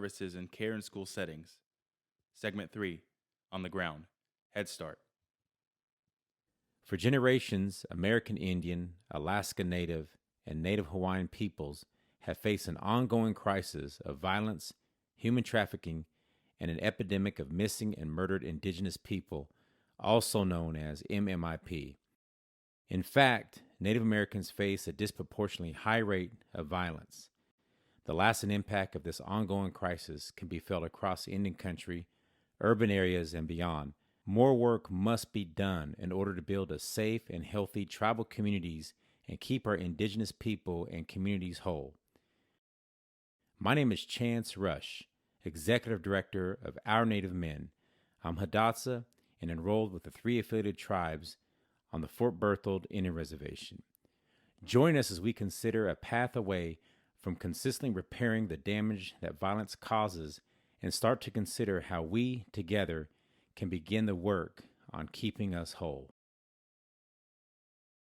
services and care in school settings. Segment 3, On the Ground, Head Start. For generations, American Indian, Alaska Native, and Native Hawaiian peoples have faced an ongoing crisis of violence, human trafficking, and an epidemic of missing and murdered Indigenous people, also known as MMIP. In fact, Native Americans face a disproportionately high rate of violence. The lasting impact of this ongoing crisis can be felt across Indian country, urban areas, and beyond. More work must be done in order to build a safe and healthy tribal communities and keep our Indigenous people and communities whole. My name is Chance Rush, Executive Director of Our Native Men. I'm Hidatsa and enrolled with the 3 affiliated tribes on the Fort Berthold Indian Reservation. Join us as we consider a path away from consistently repairing the damage that violence causes and start to consider how we, together, can begin the work on keeping us whole.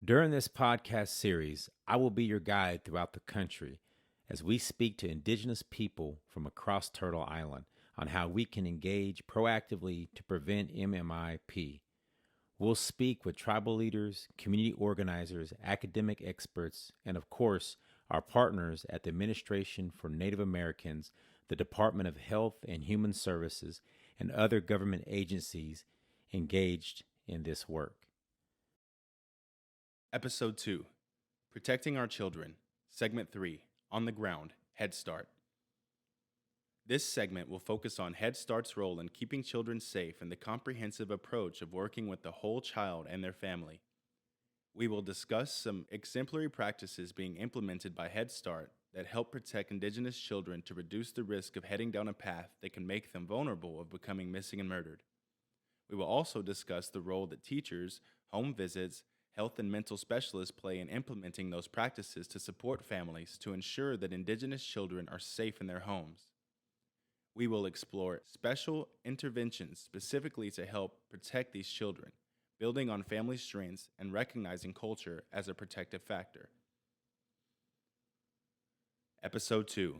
During this podcast series, I will be your guide throughout the country as we speak to Indigenous people from across Turtle Island on how we can engage proactively to prevent MMIP. We'll speak with tribal leaders, community organizers, academic experts, and of course, our partners at the Administration for Native Americans, the Department of Health and Human Services, and other government agencies engaged in this work. Episode 2, Protecting Our Children. Segment 3, On the Ground, Head Start. This segment will focus on Head Start's role in keeping children safe and the comprehensive approach of working with the whole child and their family. We will discuss some exemplary practices being implemented by Head Start that help protect Indigenous children to reduce the risk of heading down a path that can make them vulnerable of becoming missing and murdered. We will also discuss the role that teachers, home visits, health and mental specialists play in implementing those practices to support families to ensure that Indigenous children are safe in their homes. We will explore special interventions specifically to help protect these children, building on family strengths and recognizing culture as a protective factor. Episode 2,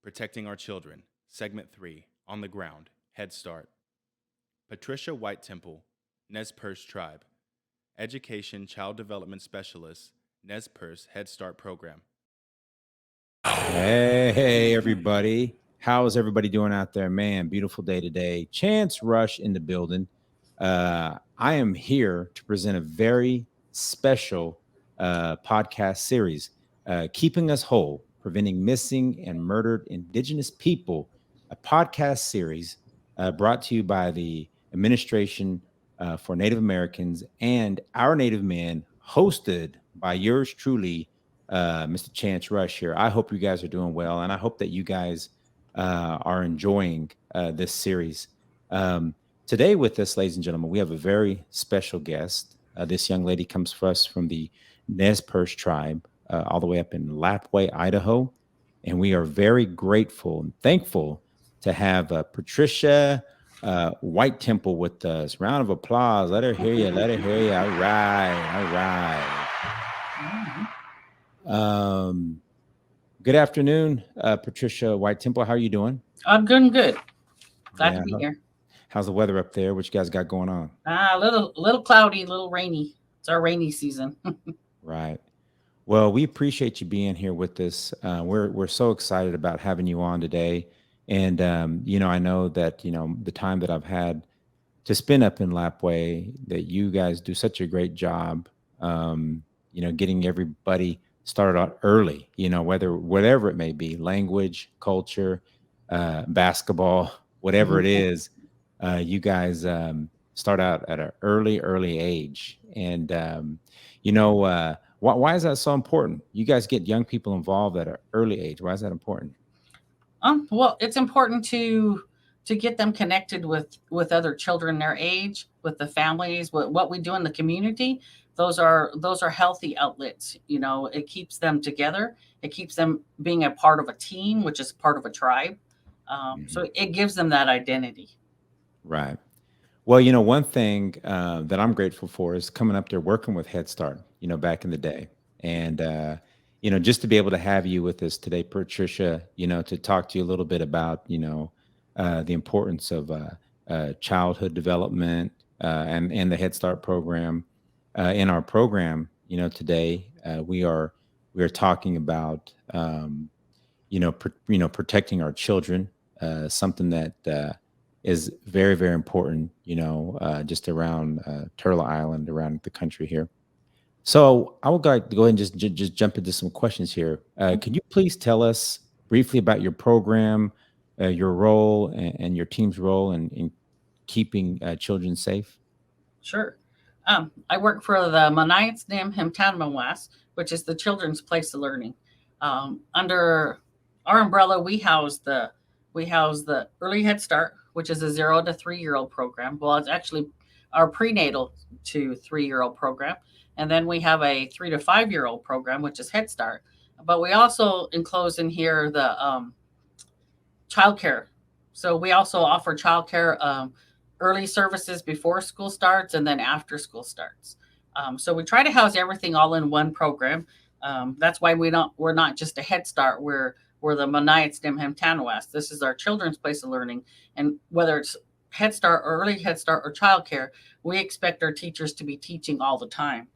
Protecting Our Children, Segment 3, On the Ground, Head Start. Patricia White Temple, Nez Perce Tribe, Education Child Development Specialist, Nez Perce Head Start Program. Hey, everybody. How is everybody doing out there? Man, beautiful day today. Chance Rush in the building. I am here to present a very special podcast series, Keeping Us Whole, Preventing Missing and Murdered Indigenous People, a podcast series brought to you by the Administration for Native Americans and Our Native Men, hosted by yours truly, Mr. Chance Rush here. I hope you guys are doing well, and I hope that you guys are enjoying this series. Today with us, ladies and gentlemen, we have a very special guest. This young lady comes for us from the Nez Perce tribe, all the way up in Lapwai, Idaho. And we are very grateful and thankful to have Patricia White Temple with us. Round of applause. Let her hear you. Let her hear you. All right. All right. Good afternoon, Patricia White Temple. How are you doing? I'm doing good. Glad to be here. How's the weather up there? What you guys got going on? A little cloudy, a little rainy. It's our rainy season. Right. Well, we appreciate you being here with us. We're so excited about having you on today. And, I know that, the time that I've had to spend up in Lapwai, that you guys do such a great job, getting everybody started out early, whatever it may be, language, culture, basketball, whatever it is, you guys start out at an early age. And, why is that so important? You guys get young people involved at an early age. Why is that important? Well, it's important to get them connected with other children their age, with the families, with what we do in the community. Those are healthy outlets. It keeps them together. It keeps them being a part of a team, which is part of a tribe. So it gives them that identity. Right. Well, one thing that I'm grateful for is coming up there working with Head Start, back in the day. And, just to be able to have you with us today, Patricia, to talk to you a little bit about, the importance of childhood development and the Head Start program. In our program, today we are talking about, protecting our children, something that is very, very important, just around Turtle Island, around the country here. So I would like to go ahead and just jump into some questions here. Can you please tell us briefly about your program, your role, and your team's role in keeping children safe? Sure. I work for the Manites Nim Himtanmawas, which is the Children's Place of Learning. Under our umbrella, we house the Early Head Start, which is a 0 to 3 year old program. Well, it's actually our prenatal to 3 year old program, and then we have a 3 to 5 year old program, which is Head Start. But we also enclose in here the childcare. So we also offer childcare, early services before school starts and then after school starts. So we try to house everything all in one program. That's why we're not just a Head Start. We're the Manites Dimham Tanawas. This is our children's place of learning, and whether it's Head Start or early Head Start or childcare, we expect our teachers to be teaching all the time.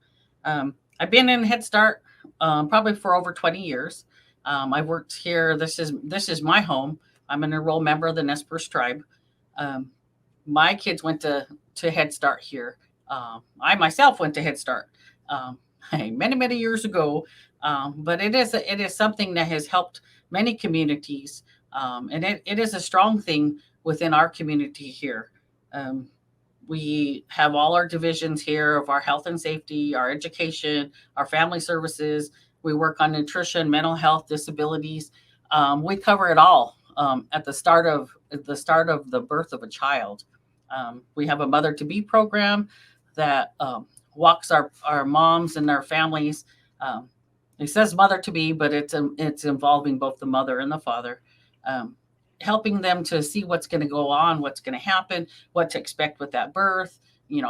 I've been in Head Start probably for over 20 years. I've worked here. This is my home. I'm an enrolled member of the Nez Perce tribe. Um, my kids went to Head Start here. I myself went to Head Start many many years ago, but it is something that has helped many communities, and it is a strong thing within our community here. Um, we have all our divisions here of our health and safety, our education, our family services. We work on nutrition, mental health, disabilities. We cover it all at the start of the birth of a child. We have a mother to be program that walks our moms and their families. Um, it says mother to be, but it's involving both the mother and the father, um, helping them to see what's going to go on, what's going to happen, what to expect with that birth,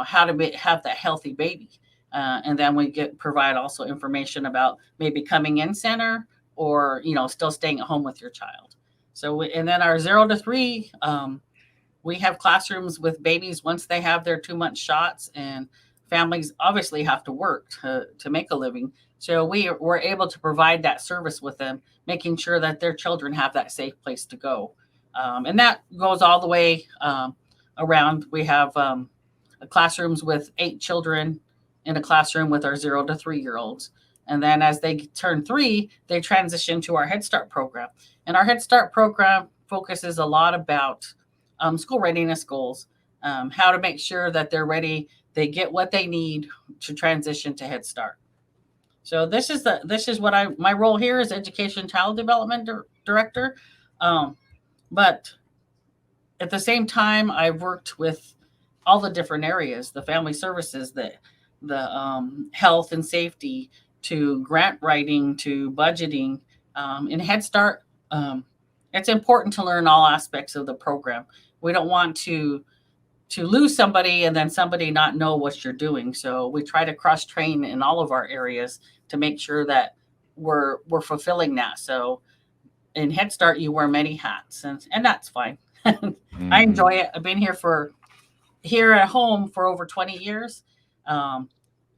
how to have that healthy baby. And then we provide also information about maybe coming in center or still staying at home with your child. And then our 0 to 3, we have classrooms with babies once they have their 2 month shots, and families obviously have to work to make a living. So we're able to provide that service with them, making sure that their children have that safe place to go. And that goes all the way around. We have classrooms with 8 children in a classroom with our 0 to 3 year olds. And then as they turn 3, they transition to our Head Start program. And our Head Start program focuses a lot about school readiness goals, how to make sure that they're ready, they get what they need to transition to Head Start. So this is what my role here is education child development director. Um, but at the same time, I've worked with all the different areas, the family services, the health and safety, to grant writing, to budgeting. In Head Start, it's important to learn all aspects of the program. We don't want to lose somebody and then somebody not know what you're doing. So we try to cross train in all of our areas to make sure that we're fulfilling that. So in Head Start, you wear many hats, and that's fine. I Hmm. enjoy it. I've been here at home for over 20 years. Um,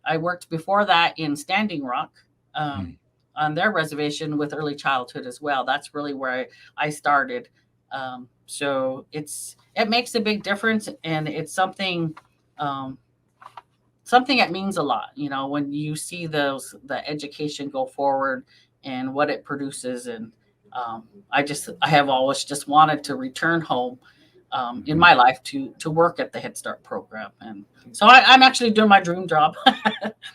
I worked before that in Standing Rock, um, on their reservation with early childhood as well. That's really where I started. So it makes a big difference, and it's um, something that means a lot. When you see the education go forward and what it produces, and I have always just wanted to return home in Mhm. my life to work at the Head Start program, and so I'm actually doing my dream job.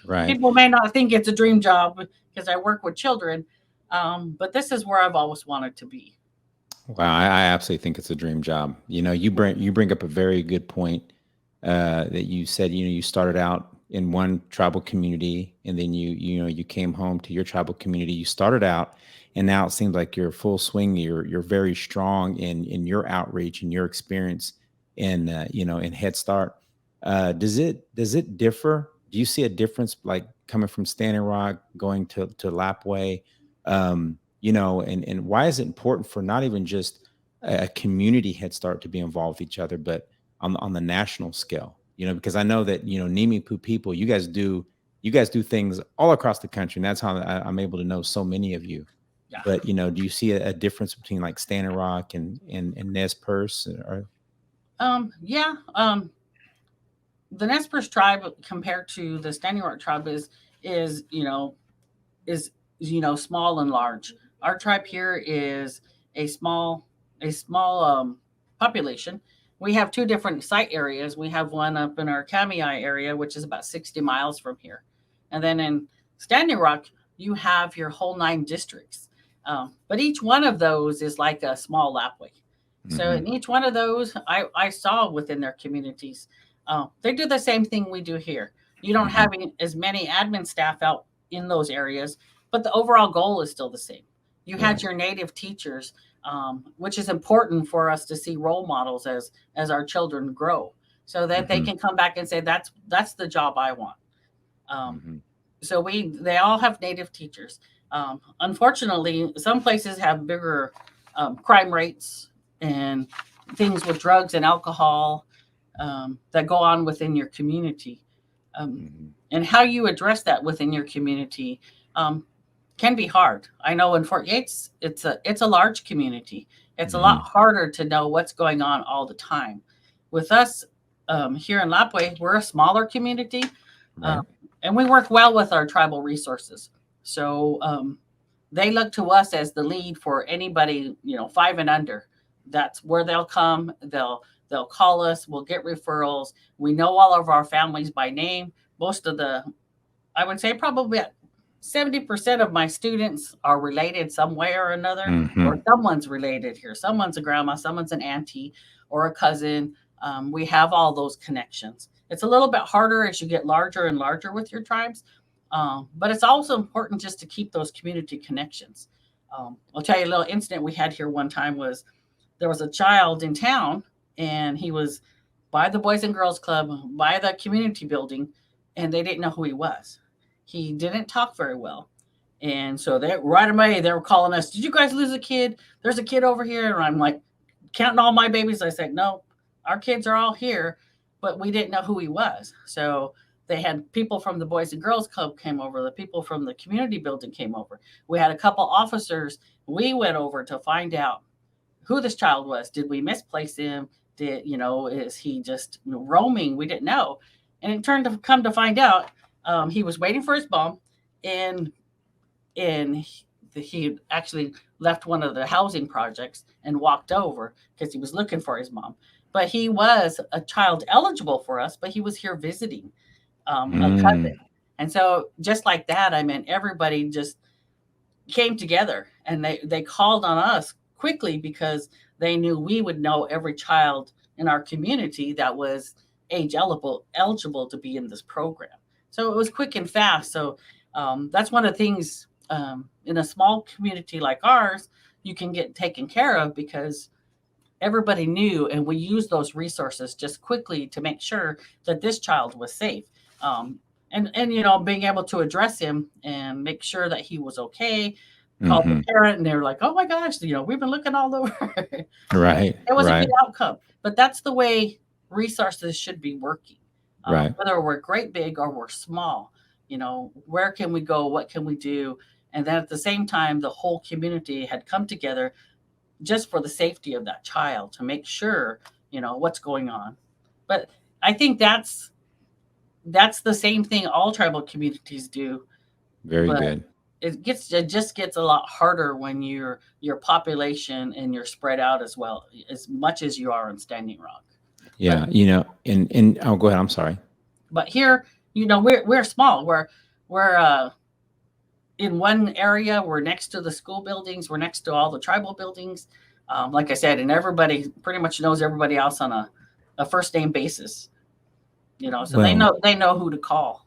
Right. People may not think it's a dream job because I work with children, but this is where I've always wanted to be. Wow, I absolutely think it's a dream job. You bring up a very good point, that you said. You started out in one tribal community, and then you came home to your tribal community. You started out, and now it seems like you're full swing. You're very strong in your outreach and your experience in Head Start. Does it differ? do you see a difference, like coming from Standing Rock, going to Lapway? And why is it important for not even just a community Head Start to be involved with each other, but on the national scale? Because I know that, Nimi Poo people, you guys do things all across the country, and that's how I'm able to know so many of you. Yeah. But do you see a difference between like Standing Rock and Nez Perce? Or Yeah. The Nez Perce tribe compared to the Standing Rock tribe is is small and large. Our tribe here is a small population. We have two different site areas. We have one up in our Kamiai area, which is about 60 miles from here, and then in Standing Rock, you have your whole 9 districts. But each one of those is like a small lapway. So in each one of those, I saw within their communities, they do the same thing we do here. You don't have as many admin staff out in those areas, but the overall goal is still the same. You had your native teachers, which is important for us to see role models as our children grow, so that they can come back and say that's the job I want. So they all have native teachers. Unfortunately, some places have bigger crime rates and things with drugs and alcohol that go on within your community. And how you address that within your community can be hard. I know in Fort Yates, it's a large community. It's a lot harder to know what's going on all the time. With us here in Lapway, we're a smaller community, and we work well with our tribal resources. So they look to us as the lead for anybody 5 and under. That's where they'll come. They'll call us. We'll get referrals. We know all of our families by name. I would say probably 70% of my students are related some way or another, or someone's related here. Someone's a grandma, someone's an auntie, or a cousin. We have all those connections. It's a little bit harder as you get larger and larger with your tribes, but it's also important just to keep those community connections. I'll tell you a little incident we had here one time was there was a child in town, and he was by the Boys and Girls Club, by the community building, and they didn't know who he was. He didn't talk very well. And so right away, they were calling us, "Did you guys lose a kid? There's a kid over here." And I'm like, counting all my babies. I said, "No, our kids are all here," but we didn't know who he was. So they had people from the Boys and Girls Club came over. The people from the community building came over. We had a couple officers. We went over to find out who this child was. Did we misplace him? Is he just roaming? We didn't know. And it turned to come to find out, he was waiting for his mom, and he actually left one of the housing projects and walked over because he was looking for his mom. But he was a child eligible for us, but he was here visiting a cousin. And so just like that, everybody just came together, and they called on us quickly because they knew we would know every child in our community that was age eligible to be in this program. So it was quick and fast. So that's one of the things in a small community like ours, you can get taken care of because everybody knew, and we used those resources just quickly to make sure that this child was safe. And being able to address him and make sure that he was okay. Called the parent, and they were like, "Oh my gosh, we've been looking all over." Right. It was a good outcome, but that's the way resources should be working. Whether we're great big or we're small, where can we go? What can we do? And then at the same time, the whole community had come together just for the safety of that child to make sure, what's going on. But I think that's the same thing all tribal communities do. Very good. It just gets a lot harder when your population and you're spread out as much as you are in Standing Rock. Yeah, and oh, go ahead. I'm sorry. But here, we're small. We're in one area. We're next to the school buildings. We're next to all the tribal buildings. Like I said, and everybody pretty much knows everybody else on a first name basis. So they know who to call.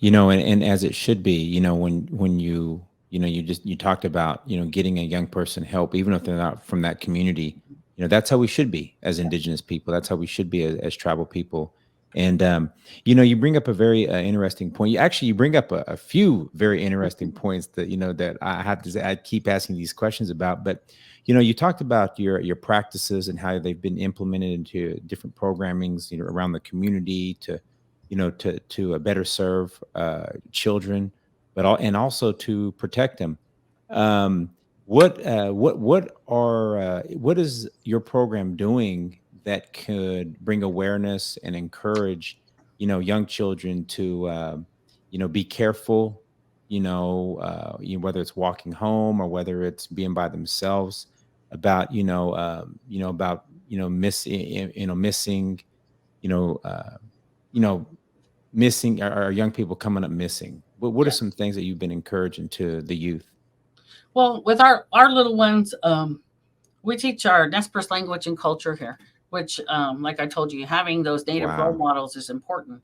And as it should be, when you talked about, getting a young person help, even if they're not from that community, that's how we should be as Indigenous people. That's how we should be as tribal people. And you bring up a very interesting point. You bring up a few very interesting points that that I have to say I keep asking these questions about. But you talked about your practices and how they've been implemented into different programmings around the community to better serve children, and also to protect them. Um, what is your program doing that could bring awareness and encourage young children to be careful, whether it's walking home or whether it's being by themselves, about about missing, you know uh you know missing, or young people coming up missing. What are Yeah. some things that you've been encouraging to the youth? Well, with our little ones, we teach our Nez Perce language and culture here, which, like I told you, having those native role Wow. models is important.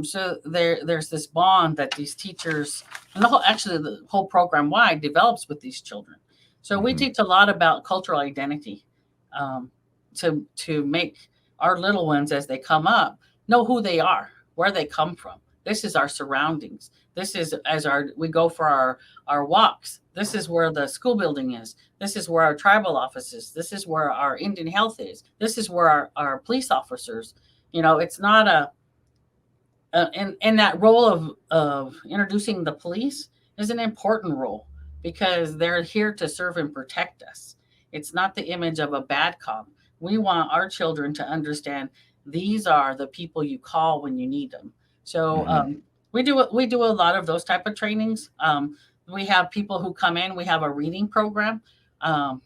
So there's this bond that these teachers and the whole program wide develops with these children. So we Hmm. teach a lot about cultural identity, um, to make our little ones as they come up know who they are, where they come from. This is our surroundings. This is as we go for our walks. This is where the school building is. This is where our tribal office is. This is where our Indian health is. This is where our police officers. It's not and that role of introducing the police is an important role because they're here to serve and protect us. It's not the image of a bad cop. We want our children to understand these are the people you call when you need them. So Hmm. we do a lot of those type of trainings. We have people who come in. We have a reading program. Um,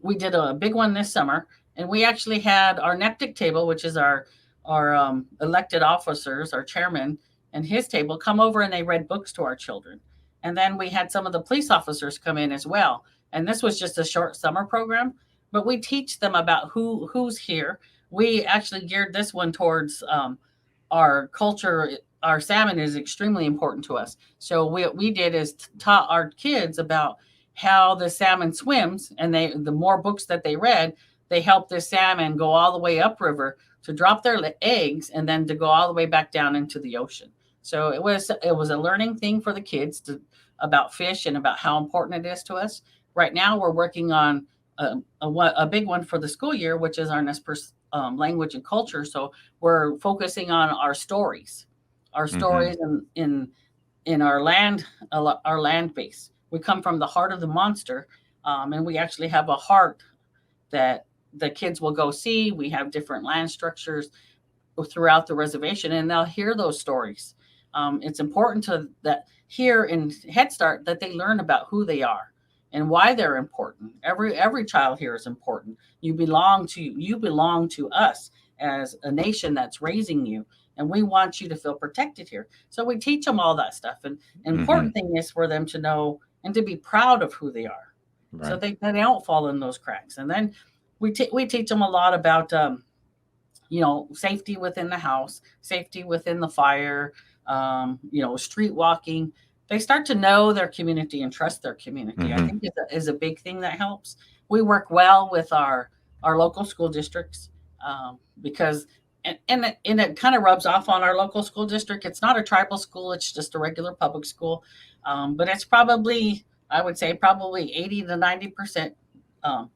we did a big one this summer, and we actually had our NEPTIC table, which is our elected officers, our chairman, and his table come over and they read books to our children. And then we had some of the police officers come in as well. And this was just a short summer program, but we teach them about who's here. We actually geared this one towards our culture. Our salmon is extremely important to us. So what we did is taught our kids about how the salmon swims, and the more books that they read, they helped the salmon go all the way upriver to drop their eggs and then to go all the way back down into the ocean. So it was a learning thing for the kids about fish and about how important it is to us. Right now, we're working on a big one for the school year, which is our Nez Perce language and culture. So we're focusing on our Hmm. stories in our land base. We come from the heart of the monster, and we actually have a heart that the kids will go see. We have different land structures throughout the reservation, and they'll hear those stories. It's important to that here in Head Start that they learn about who they are and why they're important. Every child here is important. You belong to us as a nation that's raising you, and we want you to feel protected here. So we teach them all that stuff, and an Hmm. important thing is for them to know and to be proud of who they are, so Right. they don't fall in those cracks. And then we teach them a lot about safety within the house, safety within the fire, street walking. They start to know their community and trust their community. I Hmm. think is a big thing that helps. We work well with our local school districts, because and it kind of rubs off on our local school district. It's not a tribal school; it's just a regular public school, but it's probably, I would say, probably 80 to 90% um,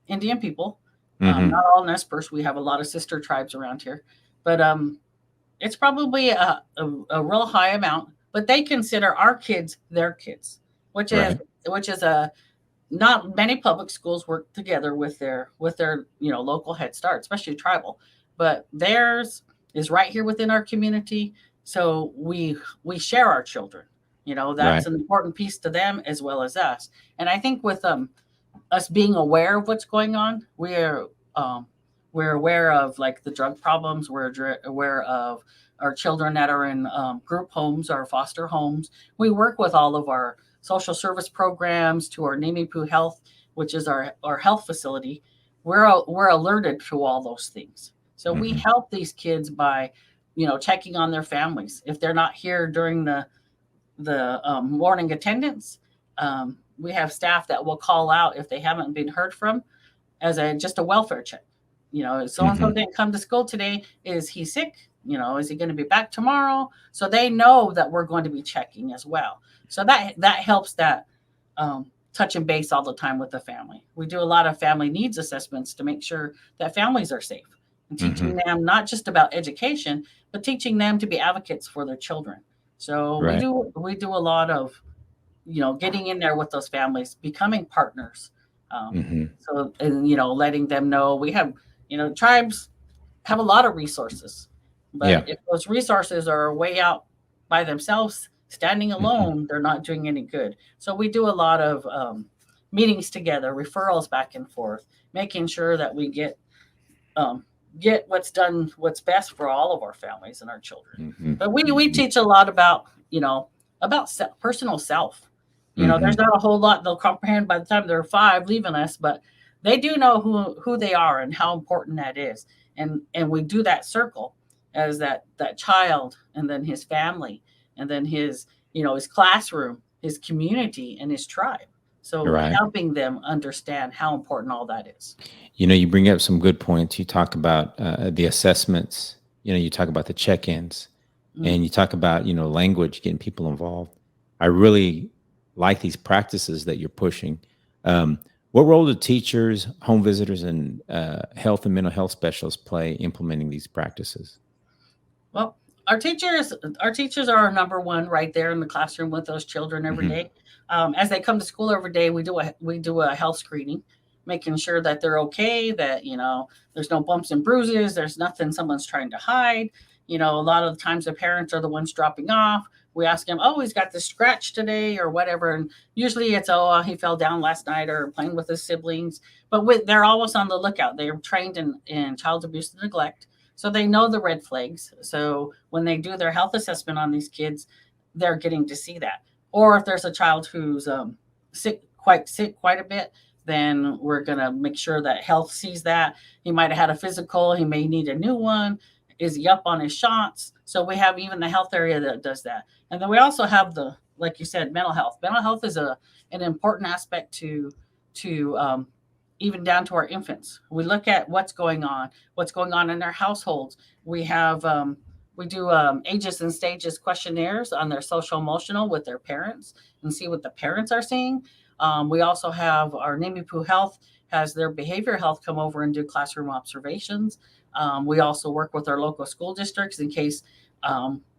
Indian people. Hmm. Not all Nez Perce. We have a lot of sister tribes around here, but it's probably a real high amount. But they consider our kids their kids, which is Right. which is a not many public schools work together with their local Head Start, especially tribal, but theirs is right here within our community. So we share our children. That's Right. an important piece to them as well as us. And I think with us being aware of what's going on, um, we're aware of like the drug problems. We're aware of our children that are in group homes or foster homes. We work with all of our social service programs to our Nimipu Health, which is our health facility. We're alerted to all those things. So we Hmm. help these kids by, checking on their families if they're not here during the morning attendance. We have staff that will call out if they haven't been heard from as just a welfare check. So and so didn't come to school today. Is he sick? Is he going to be back tomorrow? So they know that we're going to be checking as well. So that helps that touch and base all the time with the family. We do a lot of family needs assessments to make sure that families are safe and teaching them not just about education, but teaching them to be advocates for their children. So Right. we do a lot of getting in there with those families, becoming partners. So and letting them know we have tribes have a lot of resources, Yeah. but if those resources are way out by themselves, standing alone, they're not doing any good. So we do a lot of meetings together, referrals back and forth, making sure that we get what's best for all of our families and our children. But we teach a lot about personal self. There's not a whole lot they'll comprehend by the time they're 5 leaving us, but they do know who they are and how important that is. And we do that circle as that child, and then his family, and then his classroom, his community, and his tribe. So Right. helping them understand how important all that is. You bring up some good points. You talk about the assessments. You talk about the check-ins, and you talk about language, getting people involved. I really like these practices that you're pushing. What role do teachers, home visitors, and health and mental health specialists play implementing these practices? Well, our teachers are our number one right there in the classroom with those children every day. As they come to school every day, we do a health screening, making sure that they're okay, that there's no bumps and bruises, there's nothing someone's trying to hide. A lot of the times the parents are the ones dropping off. We ask them, oh, he's got this scratch today or whatever, and usually it's he fell down last night or playing with his siblings. But they're always on the lookout. They're trained in child abuse and neglect. So they know the red flags. So when they do their health assessment on these kids, they're getting to see that. Or if there's a child who's sick quite a bit, then we're going to make sure that health sees that. He might have had a physical, he may need a new one. Is he up on his shots? So we have even the health area that does that. And then we also have like you said, mental health. Mental health is an important aspect to even down to our infants. We look at what's going on in their households. We do ages and stages questionnaires on their social emotional with their parents and see what the parents are seeing. We also have our Nimipu Health has their behavior health come over and do classroom observations. We also work with our local school districts in case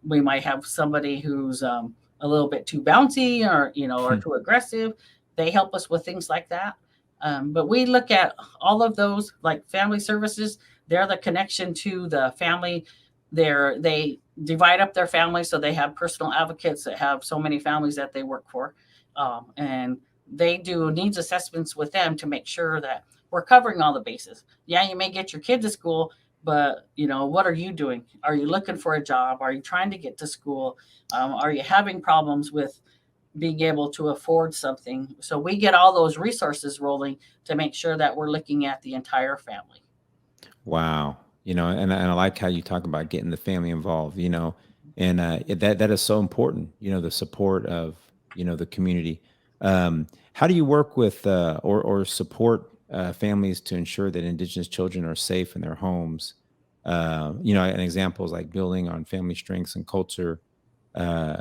we might have somebody who's a little bit too bouncy or too aggressive. They help us with things like that. But we look at all of those, like family services. They're the connection to the family. They divide up their families, so they have personal advocates that have so many families that they work for, and they do needs assessments with them to make sure that we're covering all the bases. Yeah, you may get your kid to school, but what are you doing? Are you looking for a job? Are you trying to get to school? Are you having problems with being able to afford something? So we get all those resources rolling to make sure that we're looking at the entire family. Wow. And I like how you talk about getting the family involved, and that is so important, the support of, the community. How do you work with or support families to ensure that Indigenous children are safe in their homes? An example is like building on family strengths and culture, uh,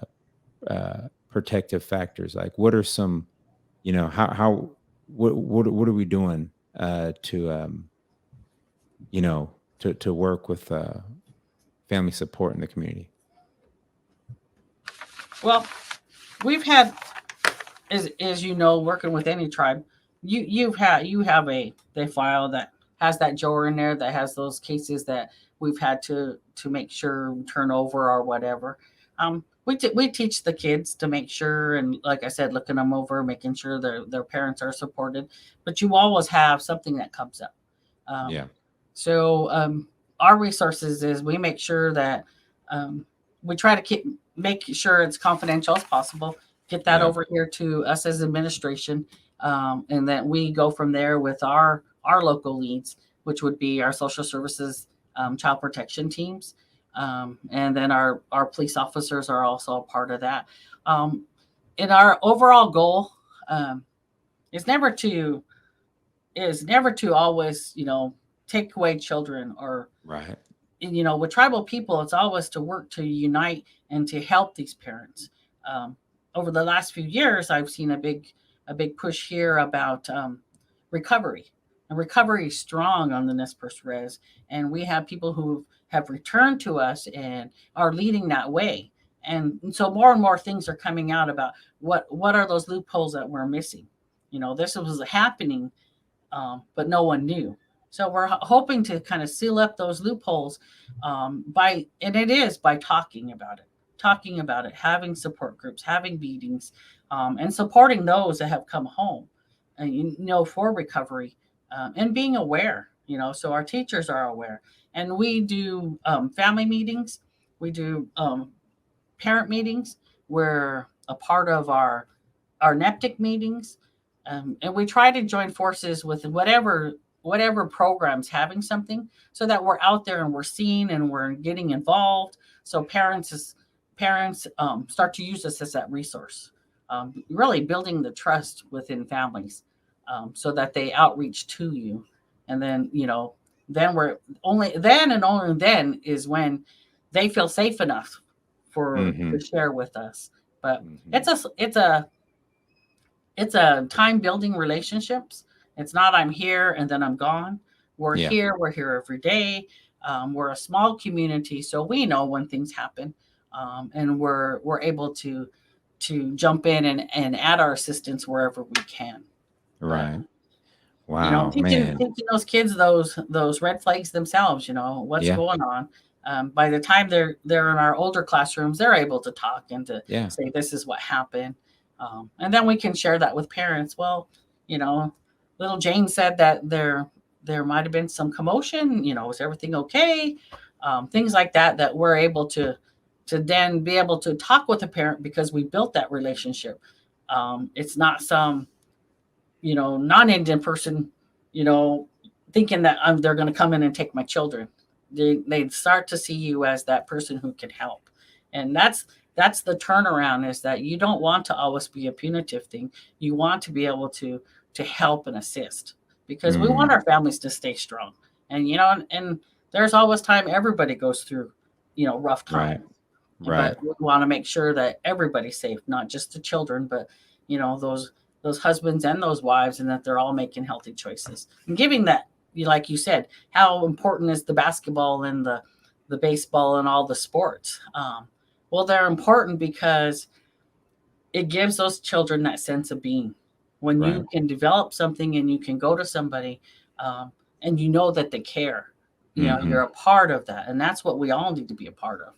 protective factors. Like what are some, what are we doing to, to work with family support in the community? Well, we've had, as working with any tribe, you have a file that has that drawer in there that has those cases that we've had to make sure turn over or whatever. We teach the kids to make sure, and like I said, looking them over, making sure their parents are supported. But you always have something that comes up. Um, Yeah. so our resources is we make sure that um, we try to make sure it's confidential as possible. Get that Yeah. over here to us as administration, and then we go from there with our local leads, which would be our social services, child protection teams, and then our police officers are also a part of that. Um, and our overall goal um, is never to always take away children or Right. with tribal people, it's always to work to unite and to help these parents. Um, Over the last few years, I've seen a big push here about recovery. And recovery is strong on the Nez Perce Res, and we have people who have returned to us and are leading that way. And so more and more things are coming out about what are those loopholes that we're missing. This was happening, but no one knew. So we're hoping to kind of seal up those loopholes and it is by talking about it, having support groups, having meetings, and supporting those that have come home, for recovery, and being aware. So our teachers are aware, and we do family meetings, we do parent meetings. We're a part of our NEPTIC meetings, and we try to join forces with whatever programs having something, so that we're out there and we're seeing and we're getting involved. So parents start to use us as that resource, really building the trust within families, so that they outreach to you, and then we're only then and only then is when they feel safe enough for Mm-hmm. to share with us. But Mm-hmm. it's a time building relationships. It's not I'm here and then I'm gone. We're Yeah. here. We're here every day. We're a small community, so we know when things happen, and we're able to jump in and add our assistance wherever we can. But Right. Wow, teaching man. teaching those kids those red flags themselves, what's Yeah. going on. By the time they're in our older classrooms, they're able to talk and to Yeah. say this is what happened, and then we can share that with parents. Well, you know, little Jane said that there might have been some commotion. Is everything okay? Things like that we're able to then be able to talk with a parent because we built that relationship. It's not some non-Indian person, you know, thinking that they're going to come in and take my children. They start to see you as that person who can help, and that's the turnaround. Is that you don't want to always be a punitive thing. You want to be able to help and assist, because we want Mm. our families to stay strong. And there's always time everybody goes through, rough Right. times. Right. But we want to make sure that everybody's safe, not just the children, but those husbands and those wives, and that they're all making healthy choices and giving that, like you said, how important is the basketball and the baseball and all the sports. Well, they're important because it gives those children that sense of being. When Right. you can develop something and you can go to somebody, and you know that they care, Mm-hmm. you're a part of that, and that's what we all need to be a part of.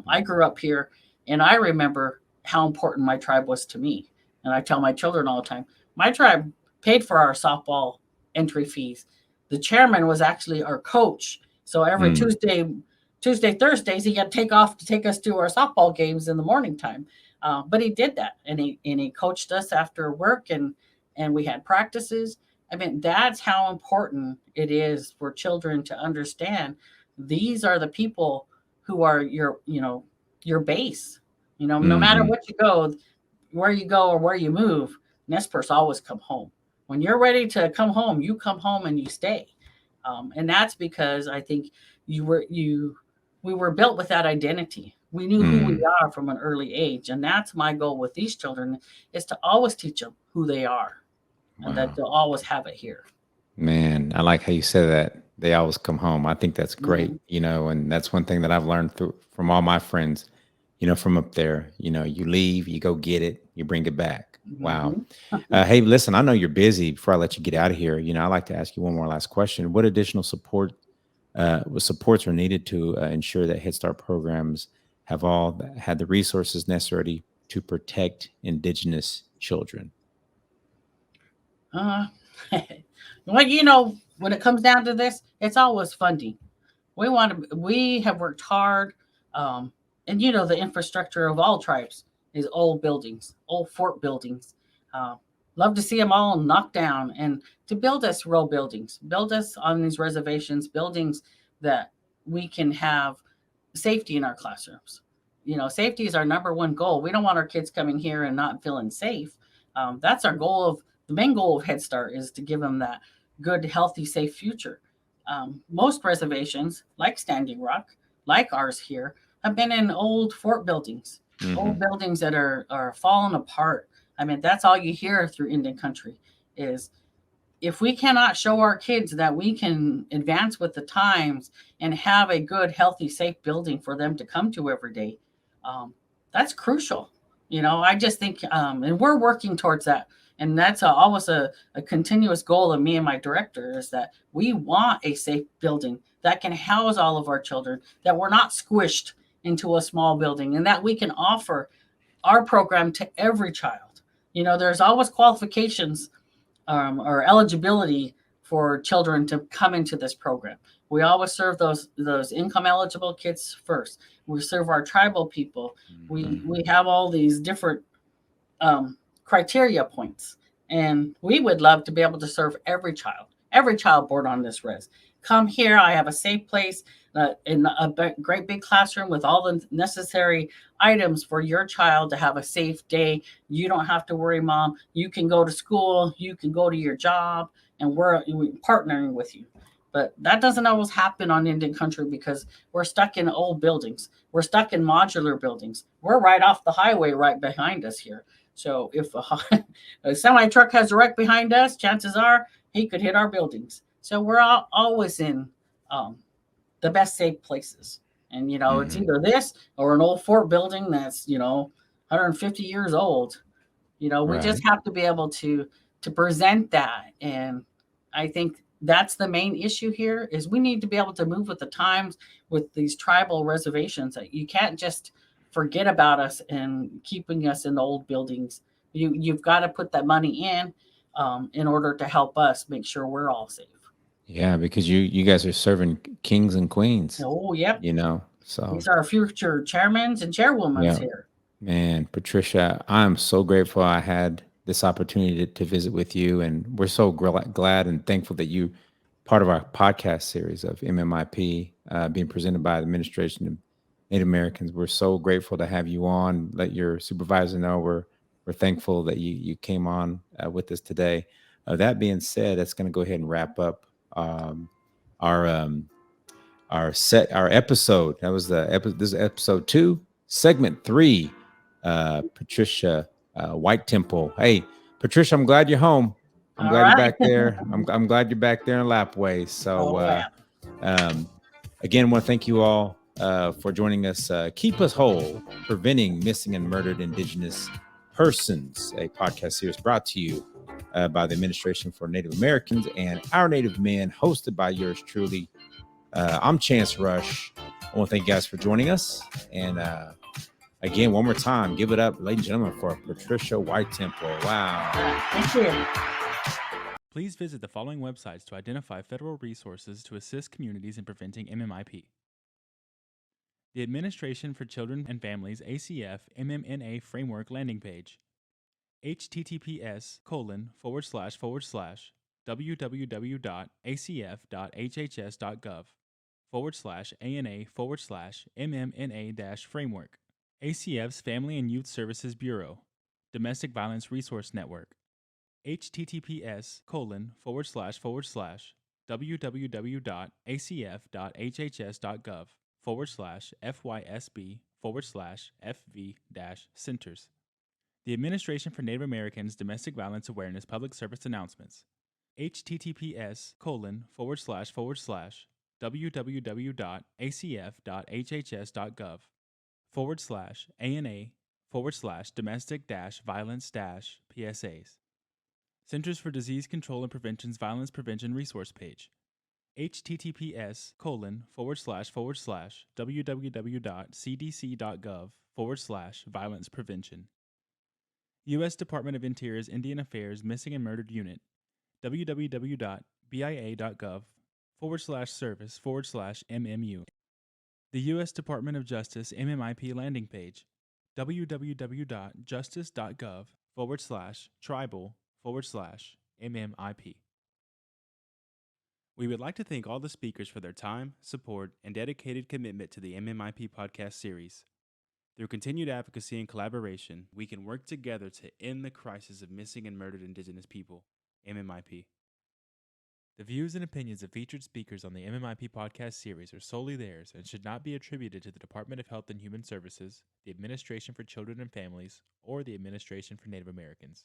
I grew up here, and I remember how important my tribe was to me. And I tell my children all the time, my tribe paid for our softball entry fees. The chairman was actually our coach. So every Mm. Thursdays, he had to take off to take us to our softball games in the morning time. But he did that, and he coached us after work, and we had practices. I mean, that's how important it is for children to understand these are the people who are your base. No matter Mm-hmm. what where you go or where you move, Nez Perce always come home. When you're ready to come home, you come home and you stay. And that's because I think we were built with that identity. We knew who we Mm. are from an early age, and that's my goal with these children, is to always teach them who they are, and that Wow. they'll always have it here. Man, I like how you said that. They always come home. I think that's great, Mhm. and that's one thing that I've learned from all my friends, from up there. You leave, you go get it, you bring it back. Wow. Mhm. Hey, listen, I know you're busy. Before I let you get out of here, I'd like to ask you one more last question. What additional supports are needed to ensure that Head Start programs have had the resources necessary to protect Indigenous children? Uh, well, when it comes down to this, it's always funding. We have worked hard, and the infrastructure of all tribes is old buildings, old fort buildings. Uh, Love to see them all knocked down, and to build us real buildings, build us on these reservations, buildings that we can have safety in our classrooms. Safety is our number one goal. We don't want our kids coming here and not feeling safe. That's our goal. Of the main goal of Head Start is to give them that good, healthy, safe future. Most reservations, like Standing Rock, like ours here, have been in old fort buildings, old buildings that are falling apart. I mean, that's all you hear through Indian country is if we cannot show our kids that we can advance with the times and have a good, healthy, safe building for them to come to every day, that's crucial. I just think, and we're working towards that. And that's always a continuous goal of me and my director is that we want a safe building that can house all of our children, that we're not squished into a small building, and that we can offer our program to every child. There's always qualifications or eligibility for children to come into this program. We always serve those income eligible kids first. We serve our tribal people. We have all these different criteria points, and we would love to be able to serve every child born on this res. Come here. I have a safe place in a great big classroom with all the necessary items for your child to have a safe day. You don't have to worry, Mom. You can go to school. You can go to your job, and we're partnering with you. But that doesn't always happen on Indian country because we're stuck in old buildings. We're stuck in modular buildings. We're right off the highway right behind us here. So if a semi truck has a wreck behind us, chances are he could hit our buildings. So we're always in the best safe places. And, it's either this or an old fort building that's, 150 years old. We just have to be able to present that. And I think that's the main issue here is we need to be able to move with the times with these tribal reservations. You can't just forget about us and keeping us in old buildings. You've got to put that money in order to help us make sure we're all safe. Yeah, because you guys are serving kings and queens. Oh, yep. So these are our future chairmen and chairwomen here. Man, Patricia, I'm so grateful I had this opportunity to visit with you, and we're so glad and thankful that you part of our podcast series of MMIP being presented by the Administration of Native Americans. We're so grateful to have you on. Let your supervisor know we're thankful that you came on with us today. That being said, that's going to go ahead and wrap up our episode. That was this is episode 2, segment 3. Patricia White Temple. Hey, Patricia, I'm glad you're home. I'm glad you're back there. I'm glad you're back there in Lapway. So again, I want to thank you all for joining us. Keep Us Whole, Preventing Missing and Murdered Indigenous Persons, a podcast series brought to you by the Administration for Native Americans and Our Native Men, hosted by yours truly. I'm Chance Rush. I want to thank you guys for joining us. And again, one more time, give it up, ladies and gentlemen, for Patricia White Temple. Wow. Thank you. Please visit the following websites to identify federal resources to assist communities in preventing MMIP. The Administration for Children and Families ACF MMNA Framework landing page. https://www.acf.hhs.gov/ANA/MMNA-framework. ACF's Family and Youth Services Bureau, Domestic Violence Resource Network. https://www.acf.hhs.gov/FYSB/FV-centers. The Administration for Native Americans Domestic Violence Awareness Public Service Announcements. https://www.acf.hhs.gov/ANA/domestic-violence-PSAs. Centers for Disease Control and Prevention's Violence Prevention Resource page. https://www.cdc.gov/violence prevention. U.S. Department of Interior's Indian Affairs Missing and Murdered Unit, www.bia.gov/service/MMU. The U.S. Department of Justice MMIP landing page, www.justice.gov/tribal/MMIP. We would like to thank all the speakers for their time, support, and dedicated commitment to the MMIP podcast series. Through continued advocacy and collaboration, we can work together to end the crisis of missing and murdered Indigenous people, MMIP. The views and opinions of featured speakers on the MMIP podcast series are solely theirs and should not be attributed to the Department of Health and Human Services, the Administration for Children and Families, or the Administration for Native Americans.